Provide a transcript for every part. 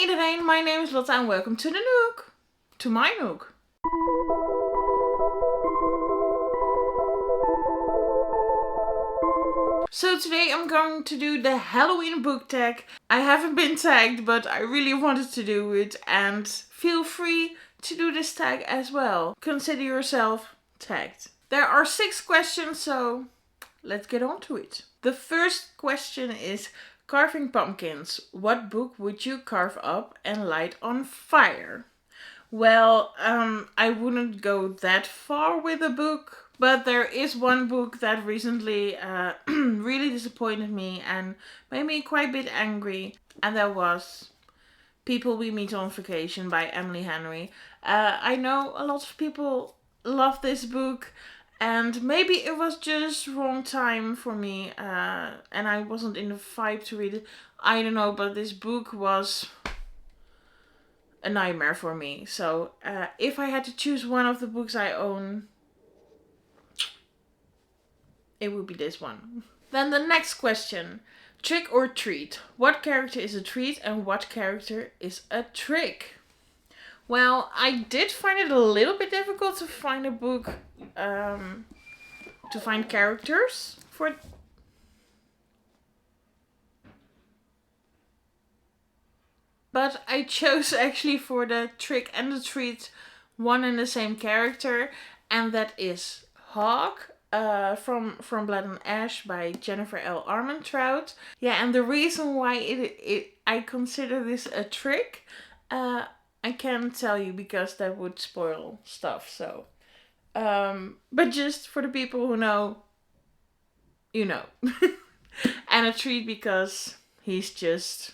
iedereen, my name is Lotte and welcome to the Nook. To my Nook. So today I'm going to do the Halloween book tag. I haven't been tagged, but I really wanted to do it, and feel free to do this tag as well. Consider yourself tagged. There are 6 questions, so let's get on to it. The first question is carving pumpkins. What book would you carve up and light on fire? Well, I wouldn't go that far with a book, but there is one book that recently really disappointed me and made me quite a bit angry, and that was People We Meet on Vacation by Emily Henry. I know a lot of people love this book, and maybe it was just wrong time for me, and I wasn't in the vibe to read it. I don't know, but this book was a nightmare for me. So if I had to choose one of the books I own, it would be this one. Then the next question. Trick or treat? What character is a treat and what character is a trick? Well, I did find it a little bit difficult to find a book, to find characters for... But I chose actually for the trick and the treat one and the same character, and that is Hawk from Blood and Ash by Jennifer L. Armentrout. Yeah, and the reason why I consider this a trick, I can't tell you because that would spoil stuff. So, but just for the people who know, you know. And a treat because he's just...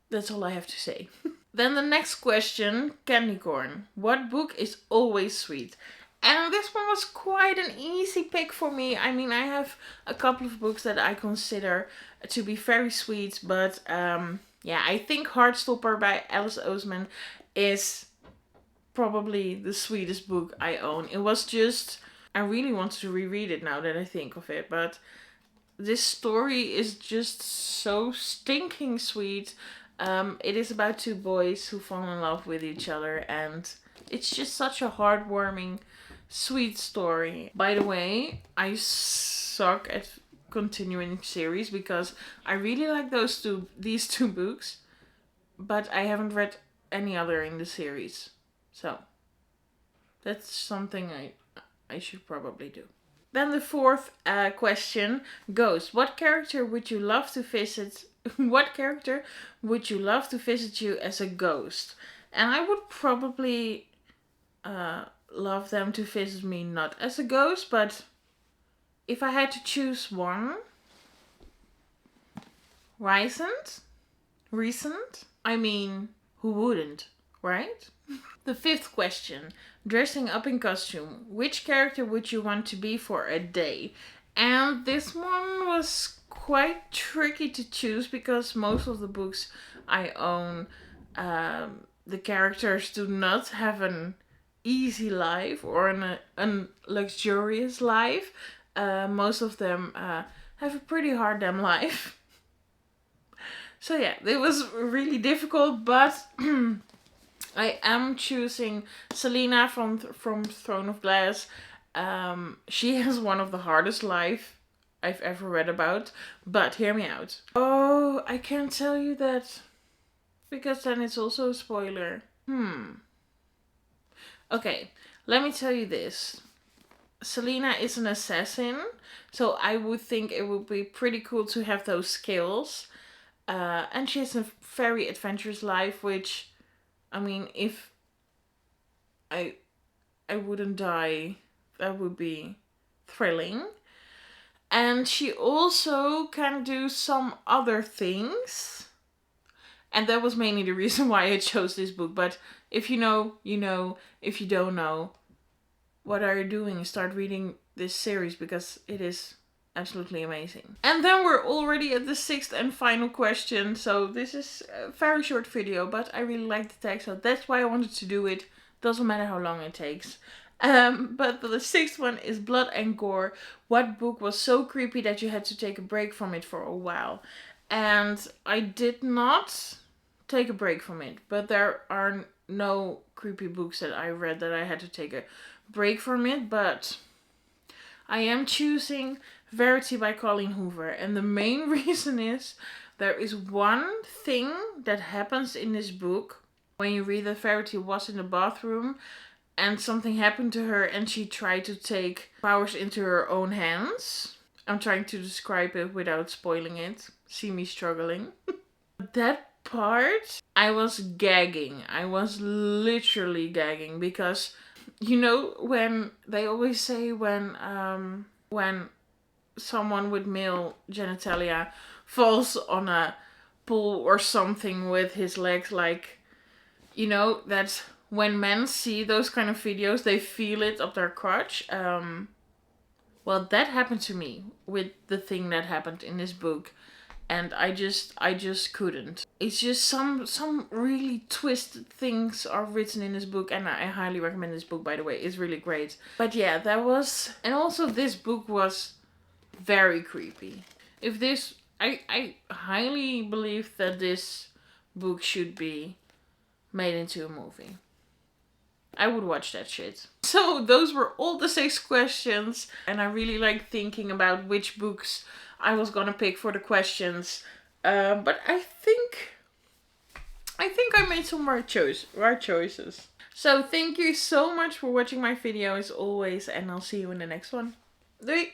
That's all I have to say. Then the next question, candy corn. What book is always sweet? And this one was quite an easy pick for me. I mean, I have a couple of books that I consider to be very sweet, but yeah, I think Heartstopper by Alice Oseman is probably the sweetest book I own. It was just, I really want to reread it now that I think of it, but this story is just so stinking sweet. It is about 2 boys who fall in love with each other, and it's just such a heartwarming, sweet story. By the way, I suck at continuing series because I really like these two books, but I haven't read any other in the series. So that's something I should probably do. Then the fourth question goes, what character would you love to visit? What character would you love to visit you as a ghost? And I would probably love them to visit me not as a ghost, but if I had to choose one, recent? I mean, who wouldn't, right? The 5th question, dressing up in costume. Which character would you want to be for a day? And this one was quite tricky to choose because most of the books I own, the characters do not have an easy life or an luxurious life. Most of them have a pretty hard damn life. So yeah, it was really difficult, but I am choosing Selena from Throne of Glass. She has one of the hardest life I've ever read about, but hear me out. Oh, I can't tell you that because then it's also a spoiler. Okay, let me tell you this. Selena is an assassin, so I would think it would be pretty cool to have those skills. And she has a very adventurous life, which, I mean, if I wouldn't die, that would be thrilling. And she also can do some other things. And that was mainly the reason why I chose this book. But if you know, you know. If you don't know, what are you doing? Start reading this series because it is absolutely amazing. And then we're already at the 6th and final question. So this is a very short video, but I really like the text, so that's why I wanted to do it. Doesn't matter how long it takes. But the 6th one is Blood and Gore. What book was so creepy that you had to take a break from it for a while? And I did not take a break from it. But there are no creepy books that I read that I had to take a break from it. But I am choosing Verity by Colleen Hoover. And the main reason is there is one thing that happens in this book. When you read that Verity was in the bathroom and something happened to her and she tried to take powers into her own hands. I'm trying to describe it without spoiling it. See me struggling. That part, I was gagging. I was literally gagging because, you know, when they always say when someone with male genitalia falls on a pool or something with his legs, like, you know, that when men see those kind of videos, they feel it up their crotch. Well, that happened to me with the thing that happened in this book. And I just couldn't. It's just some really twisted things are written in this book. And I highly recommend this book, by the way. It's really great. But yeah, that was... And also this book was very creepy. If this... I highly believe that this book should be made into a movie. I would watch that shit. So those were all the 6 questions. And I really like thinking about which books I was gonna pick for the questions. But I think I made some right choices. So thank you so much for watching my video as always. And I'll see you in the next one. Doei!